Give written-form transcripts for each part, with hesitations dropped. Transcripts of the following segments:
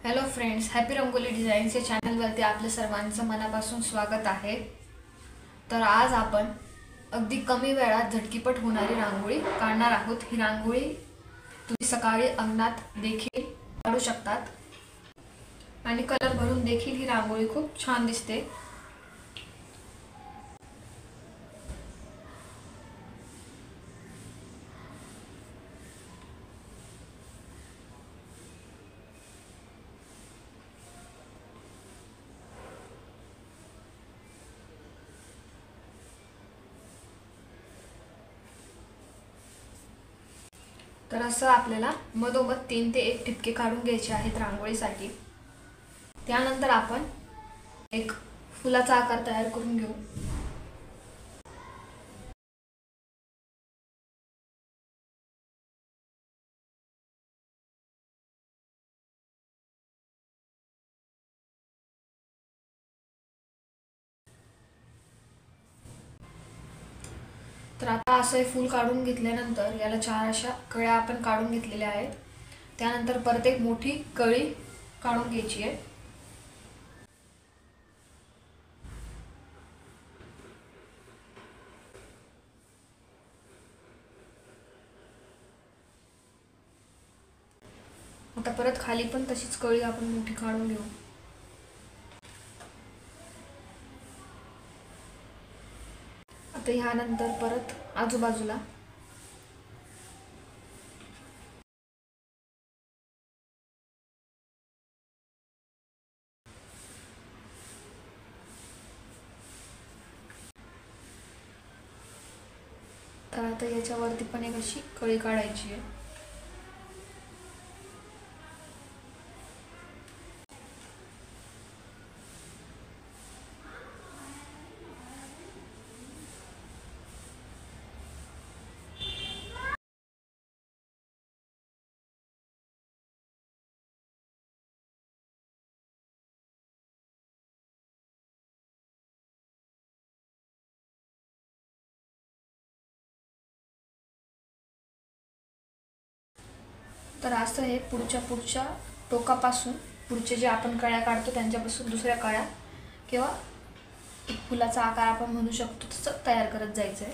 Hello friends, happy rangoli designs या चॅनलवरती आपल्या सर्वांचं मनापासून स्वागत आहे. तर आज आपण अगदी कमी वेळात झटकीपट होणारी रांगोळी काढणार आहोत. ही रांगोळी तुम्ही सकाळी अंगणात देखील काढू शकतात आणि कलर भरून देखील ही रांगोळी खूप छान दिसते. तर असं आपल्याला मधोमध 3 ते 1 ठिपके काढून घ्यायचे आहेत रांगोळीसाठी. त्यानंतर आपण एक फुलाचा आकार तयार करून घेऊ. तर आता असं हे फूल काढून घेतल्यानंतर याला 4 अशा कळ्या आपण काढून घेतलेल्या आहेत. त्यानंतर परत एक मोठी कळी काढून घ्यायची आहे. आता परत खाली पण तशीच कळी आपण मोठी काढून घेऊ. आता ह्यानंतर परत आजूबाजूला तर आता याच्यावरती पण एक अशी कळी काढायची आहे. तर असं हे पुढच्या टोकापासून पुढचे जे आपण कळ्या काढतो त्यांच्यापासून दुसऱ्या कळ्या किंवा एक फुलाचा आकार आपण म्हणू शकतो तसं तयार करत जायचं आहे.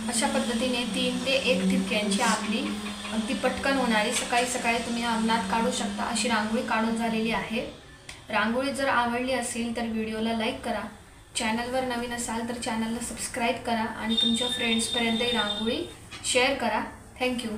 अशा पद्धतीने 3 ते 1 ठिपक्यांची आपली अगदी पटकन होणारी सकाळी सकाळी तुम्ही अंगणात काढू शकता अशी रांगोळी काढून झालेली आहे। रांगोळी जर आवडली असेल तर व्हिडिओला लाईक करा, चॅनलवर नवीन असाल तर चॅनलला सबस्क्राईब करा आणि तुमच्या फ्रेंड्सपर्यंत ही रांगोळी शेअर करा। थँक्यू।